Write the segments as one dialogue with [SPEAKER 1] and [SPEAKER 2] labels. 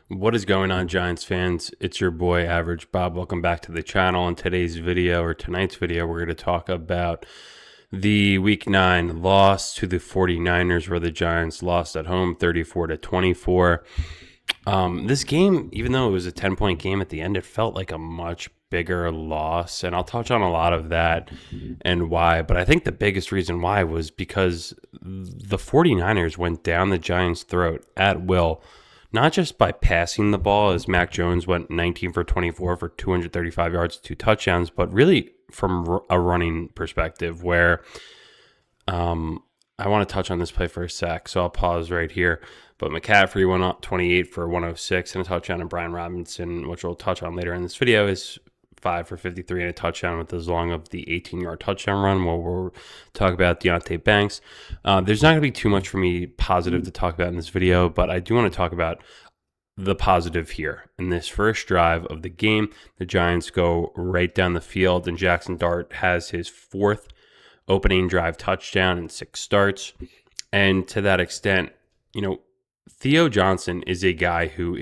[SPEAKER 1] What is going on, Giants fans? It's your boy, Average Bob. Welcome back to the channel. In today's video, or tonight's video, we're going to talk about the Week 9 loss to the 49ers, where the Giants lost at home 34-24. This game, even though it was a 10-point game at the end, it felt like a much bigger loss, and I'll touch on a lot of that and why. But I think the biggest reason why was because the 49ers went down the Giants' throat at will, not just by passing the ball, as Mac Jones went 19 for 24 for 235 yards, 2 touchdowns, but really from a running perspective where I want to touch on this play for a sec, so I'll pause right here. But McCaffrey went up 28 for 106 and a touchdown, and Brian Robinson, which we'll touch on later in this video, is 5 for 53 and a touchdown with as long of the 18-yard touchdown run, where we'll talk about Deonte Banks. There's not going to be too much for me positive to talk about in this video, but I do want to talk about the positive here. In this first drive of the game, the Giants go right down the field, and Jackson Dart has his 4th opening drive touchdown in 6 starts. And to that extent, Theo Johnson is a guy who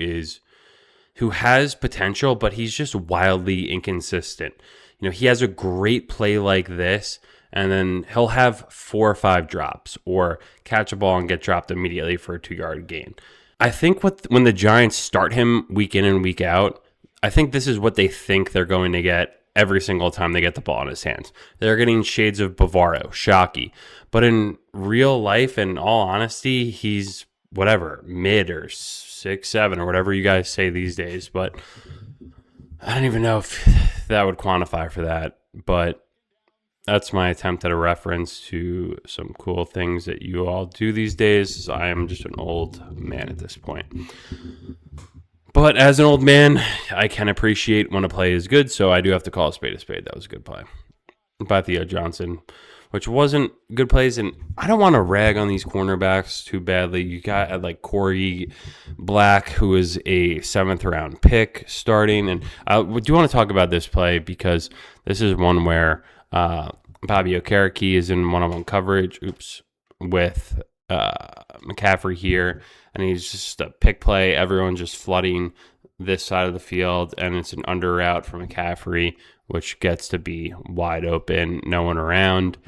[SPEAKER 1] has potential, but he's just wildly inconsistent. He has a great play like this, and then he'll have 4 or 5 drops or catch a ball and get dropped immediately for a 2-yard gain. I think when the Giants start him week in and week out, I think this is what they think they're going to get every single time they get the ball in his hands. They're getting shades of Bavaro, Shockey. But in real life, in all honesty, he's whatever, mid or 6'7", or whatever you guys say these days. But I don't even know if that would quantify for that. But that's my attempt at a reference to some cool things that you all do these days. I am just an old man at this point. But as an old man, I can appreciate when a play is good, so I do have to call a spade a spade. That was a good play by Theo Johnson, which wasn't good plays. And I don't want to rag on these cornerbacks too badly. You got like Corey Black, who is a 7th-round pick starting. And I do want to talk about this play because this is one where Bobby Okereke is in one-on-one coverage, with McCaffrey here, and he's just a pick play. Everyone's just flooding this side of the field, and it's an under route for McCaffrey, which gets to be wide open, no one around.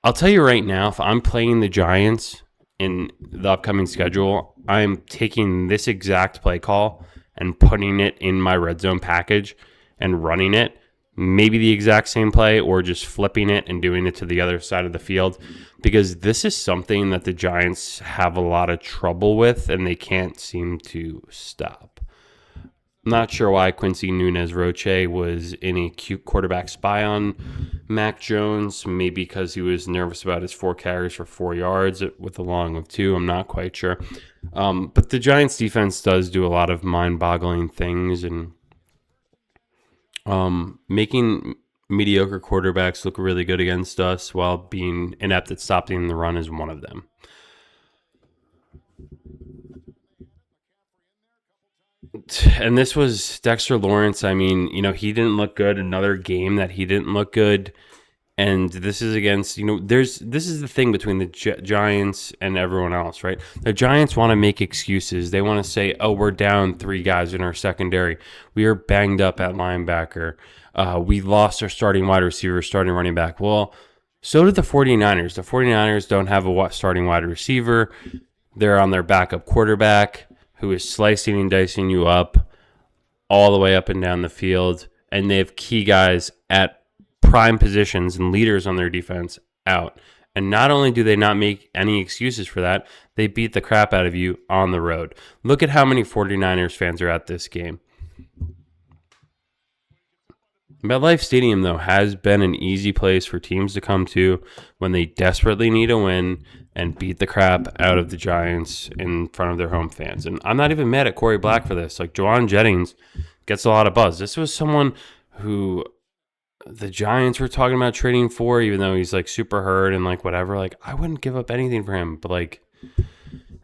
[SPEAKER 1] I'll tell you right now, if I'm playing the Giants in the upcoming schedule, I'm taking this exact play call and putting it in my red zone package and running it. Maybe the exact same play, or just flipping it and doing it to the other side of the field, because this is something that the Giants have a lot of trouble with and they can't seem to stop. I'm not sure why Quincy Nunez-Roche was in a cute quarterback spy on Mac Jones. Maybe because he was nervous about his 4 carries for 4 yards with a long of 2. I'm not quite sure. But the Giants defense does do a lot of mind-boggling things, and making mediocre quarterbacks look really good against us while being inept at stopping the run is one of them. And this was Dexter Lawrence. I mean, he didn't look good. Another game that he didn't look good. And this is against, this is the thing between the Giants and everyone else, right? The Giants want to make excuses. They want to say, oh, we're down 3 guys in our secondary. We are banged up at linebacker. We lost our starting wide receiver, starting running back. Well, so did the 49ers. The 49ers don't have a starting wide receiver. They're on their backup quarterback, who is slicing and dicing you up all the way up and down the field. And they have key guys at prime positions and leaders on their defense out. And not only do they not make any excuses for that, they beat the crap out of you on the road. Look at how many 49ers fans are at this game. Metlife Stadium, though, has been an easy place for teams to come to when they desperately need a win and beat the crap out of the Giants in front of their home fans. And I'm not even mad at Corey Black for this. Like, Juwan Jennings gets a lot of buzz. This was someone who the Giants were talking about trading for, even though he's like super hurt and like whatever. Like, I wouldn't give up anything for him. But like,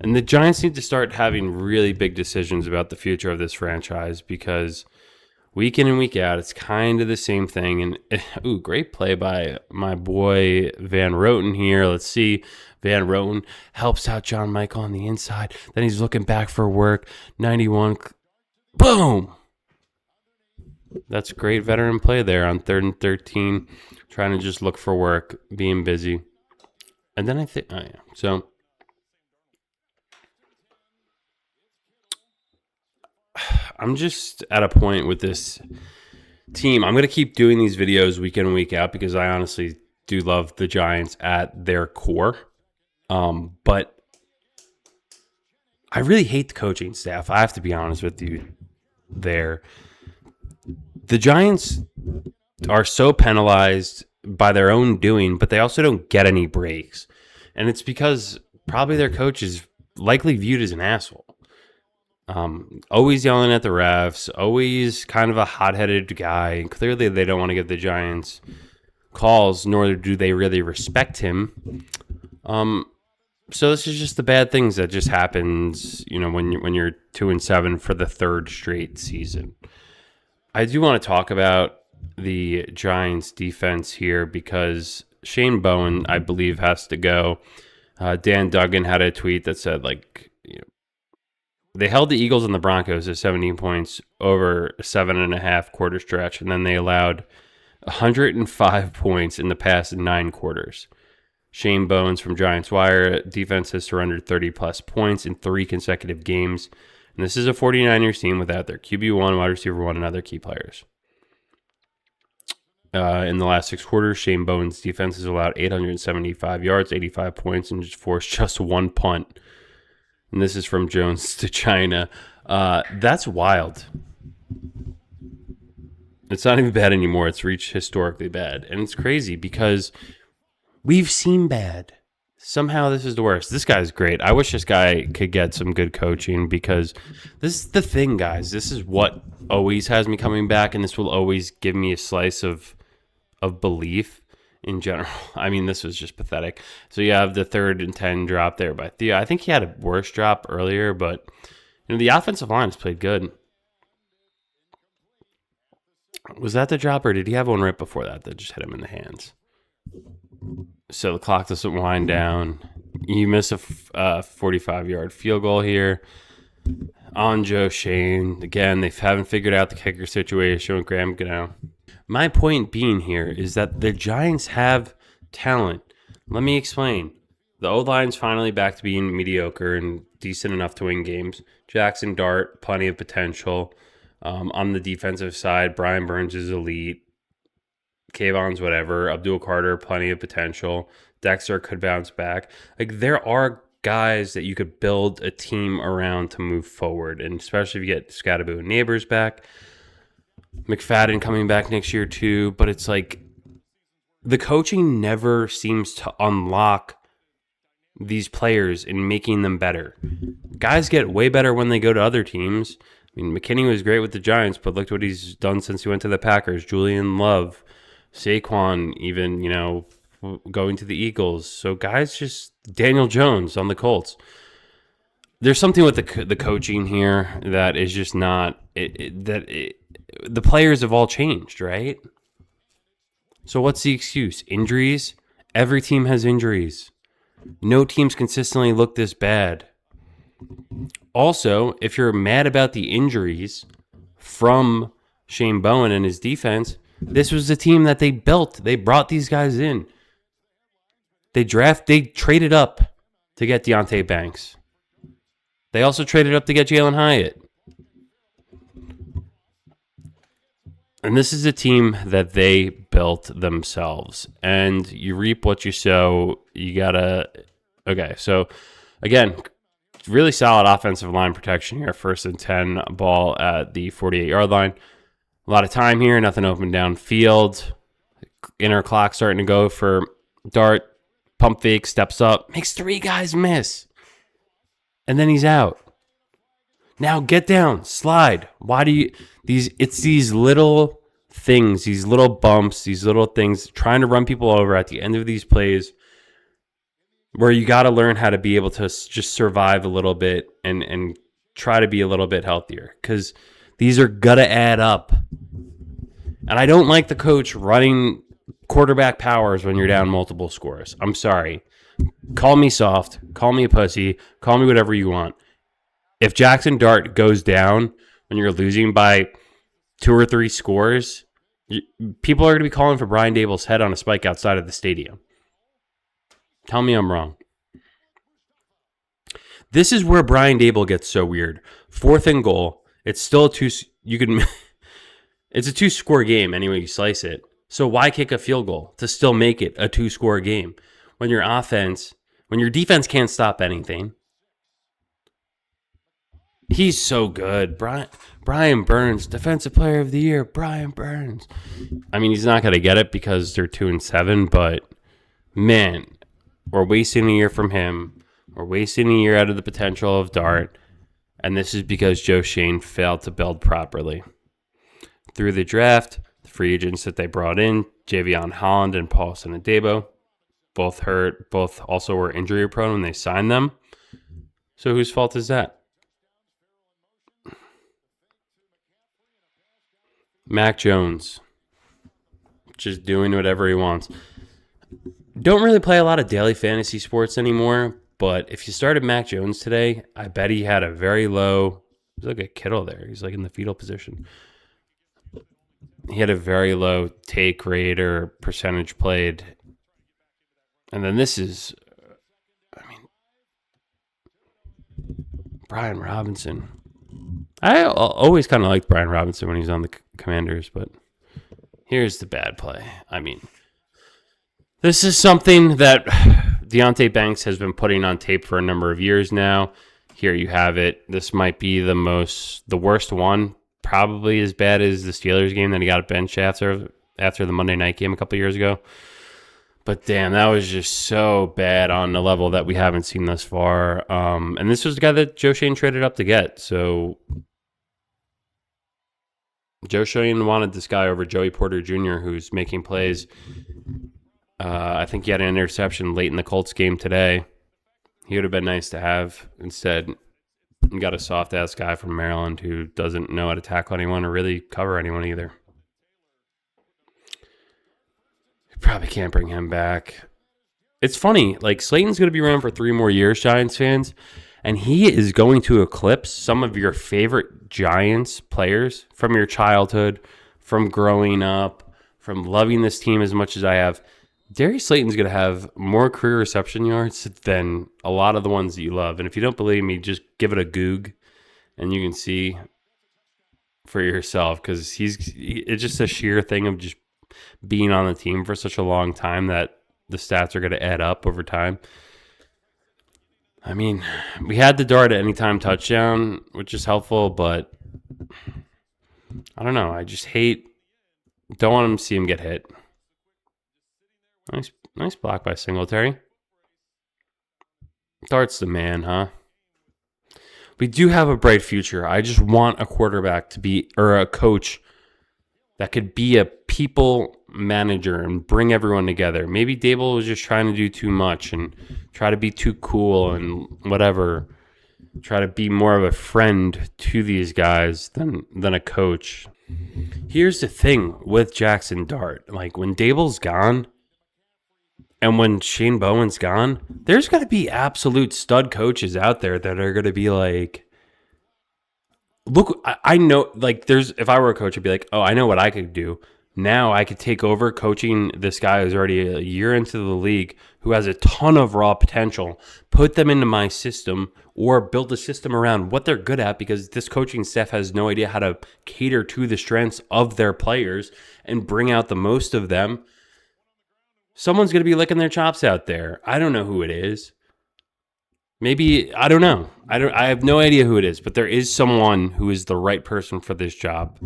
[SPEAKER 1] and the Giants need to start having really big decisions about the future of this franchise, because week in and week out, it's kind of the same thing. And ooh, great play by my boy Van Roten here. Let's see. Van Roten helps out John Michael on the inside. Then he's looking back for work. 91. Boom. That's great veteran play there on 3rd and 13. Trying to just look for work, being busy. And then I think, oh yeah. So I'm just at a point with this team. I'm going to keep doing these videos week in and week out because I honestly do love the Giants at their core. But I really hate the coaching staff. I have to be honest with you there. The Giants are so penalized by their own doing, but they also don't get any breaks. And it's because probably their coach is likely viewed as an asshole. Always yelling at the refs, always kind of a hot-headed guy. And clearly they don't want to give the Giants calls, nor do they really respect him. So this is just the bad things that just happens, when you're 2-7 for the 3rd straight season. I do want to talk about the Giants defense here because Shane Bowen, I believe, has to go. Dan Duggan had a tweet that said, they held the Eagles and the Broncos to 17 points over a 7.5 quarter stretch, and then they allowed 105 points in the past 9 quarters. Shane Bowen from Giants Wire, defense has surrendered 30-plus points in 3 consecutive games. And this is a 49ers team without their QB1, wide receiver 1, and other key players. In the last 6 quarters, Shane Bowen's defense has allowed 875 yards, 85 points, and just forced just 1 punt. And this is from Jones to China. That's wild. It's not even bad anymore. It's reached historically bad. And it's crazy because we've seen bad. Somehow this is the worst. This guy's great. I wish this guy could get some good coaching because this is the thing, guys. This is what always has me coming back, and this will always give me a slice of belief in general. I mean, this was just pathetic. So you have the 3rd and 10 drop there by Theo. I think he had a worse drop earlier, but the offensive line has played good. Was that the drop, or did he have one right before that just hit him in the hands? So the clock doesn't wind down. You miss a 45-yard field goal here on Joe Shane. Again, they haven't figured out the kicker situation with Graham Gano. My point being here is that the Giants have talent. Let me explain. The O-line's finally back to being mediocre and decent enough to win games. Jackson Dart, plenty of potential. On the defensive side, Brian Burns is elite. Kayvon's whatever. Abdul Carter, plenty of potential. Dexter could bounce back. There are guys that you could build a team around to move forward, and especially if you get Scatterbo and Neighbors back. McFadden coming back next year too, but it's the coaching never seems to unlock these players and making them better. Guys get way better when they go to other teams. I mean, McKinney was great with the Giants, but look what he's done since he went to the Packers. Julian Love, Saquon, even, going to the Eagles. So guys Daniel Jones on the Colts. There's something with the coaching here that is just not, the players have all changed, right? So what's the excuse? Injuries? Every team has injuries. No teams consistently look this bad. Also, if you're mad about the injuries from Shane Bowen and his defense, this was the team that they built. They brought these guys in. They traded up to get Deonte Banks. They also traded up to get Jalen Hyatt. And this is a team that they built themselves. And you reap what you sow. You gotta... Okay, so again, really solid offensive line protection here. 1st and 10 ball at the 48-yard line. A lot of time here. Nothing open downfield. Inner clock starting to go for Dart. Pump fake, steps up. Makes 3 guys miss. And then he's out. Now get down. Slide. Why do you... It's these little things, these little bumps, these little things, trying to run people over at the end of these plays where you got to learn how to be able to just survive a little bit and try to be a little bit healthier, because these are going to add up. And I don't like the coach running quarterback powers when you're down multiple scores. I'm sorry. Call me soft. Call me a pussy. Call me whatever you want. If Jackson Dart goes down when you're losing by 2 or 3 scores, people are going to be calling for Brian Dable's head on a spike outside of the stadium. Tell me I'm wrong. This is where Brian Dable gets so weird. 4th and goal. It's still it's a 2-score game anyway you slice it. So why kick a field goal to still make it a 2-score game when your defense can't stop anything? He's so good. Brian Burns, Defensive Player of the Year. Brian Burns. I mean, he's not going to get it because they're 2-7, but man, we're wasting a year from him. We're wasting a year out of the potential of Dart, and this is because Joe Shane failed to build properly. Through the draft, the free agents that they brought in, Javion Holland and Paulson Adebo, both hurt, both also were injury prone when they signed them. So whose fault is that? Mac Jones, just doing whatever he wants. Don't really play a lot of daily fantasy sports anymore, but if you started Mac Jones today, I bet he had a very low, he's like a Kittle there. He's like in the fetal position. He had a very low take rate or percentage played. And then this is, Brian Robinson. I always kind of liked Brian Robinson when he was on the Commanders, but here's the bad play. This is something that Deonte Banks has been putting on tape for a number of years now. Here you have it. This might be the worst one, probably as bad as the Steelers game that he got benched after the Monday night game a couple years ago. But damn, that was just so bad on the level that we haven't seen thus far. And this was the guy that Joe Shane traded up to get. So Joe Shane wanted this guy over Joey Porter Jr., who's making plays. I think he had an interception late in the Colts game today. He would have been nice to have. Instead, you got a soft-ass guy from Maryland who doesn't know how to tackle anyone or really cover anyone either. You probably can't bring him back. It's funny. Like, Slayton's going to be around for 3 more years, Giants fans, and he is going to eclipse some of your favorite Giants players from your childhood, from growing up, from loving this team as much as I have. Darius Slayton's going to have more career reception yards than a lot of the ones that you love. And if you don't believe me, just give it a goog and you can see for yourself, because it's just a sheer thing of just being on the team for such a long time that the stats are going to add up over time. I mean, we had the Dart at anytime touchdown, which is helpful, but I don't know. I just don't want him to see him get hit. Nice block by Singletary. Dart's the man, huh? We do have a bright future. I just want a quarterback to be, or a coach that could be a people manager and bring everyone together. Maybe Dable was just trying to do too much and try to be too cool and whatever. Try to be more of a friend to these guys than a coach. Here's the thing with Jackson Dart. Like, when Dable's gone, and when Shane Bowen's gone, there's going to be absolute stud coaches out there that are going to be like, look, I know, like, if I were a coach, I'd be like, oh, I know what I could do. Now I could take over coaching this guy who's already a year into the league, who has a ton of raw potential, put them into my system, or build a system around what they're good at, because this coaching staff has no idea how to cater to the strengths of their players and bring out the most of them. Someone's going to be licking their chops out there. I don't know who it is. Maybe, I don't know. I have no idea who it is, but there is someone who is the right person for this job.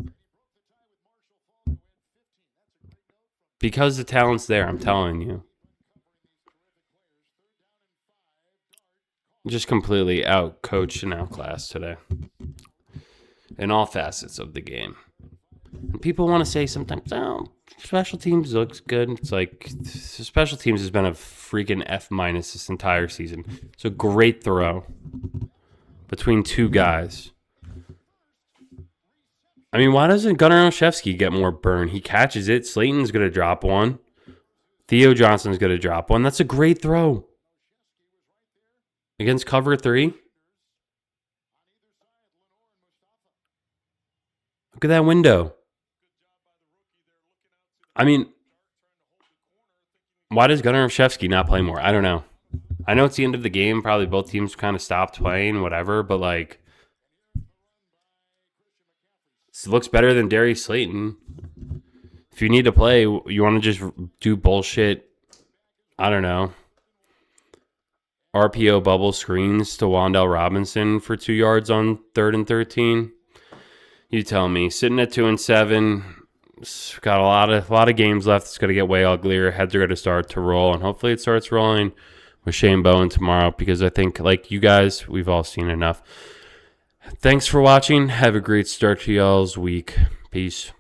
[SPEAKER 1] Because the talent's there, I'm telling you. Just completely out-coached and outclassed today. In all facets of the game. And people want to say sometimes, oh, special teams looks good. It's like, special teams has been a freaking F- this entire season. It's a great throw between 2 guys. I mean, why doesn't Gunnar Olszewski get more burn? He catches it. Slayton's going to drop one. Theo Johnson's going to drop one. That's a great throw. Against cover 3. Look at that window. I mean, why does Gunnar Olszewski not play more? I don't know. I know it's the end of the game. Probably both teams kind of stopped playing, whatever. But, like, it looks better than Darius Slayton. If you need to play, you want to just do bullshit, I don't know, RPO bubble screens to Wan'Dale Robinson for 2 yards on 3rd and 13. You tell me. Sitting at 2-7, got a lot of games left. It's going to get way uglier. Heads are going to start to roll, and hopefully it starts rolling with Shane Bowen tomorrow, because I think, like you guys, we've all seen enough. Thanks for watching. Have a great start to y'all's week. Peace.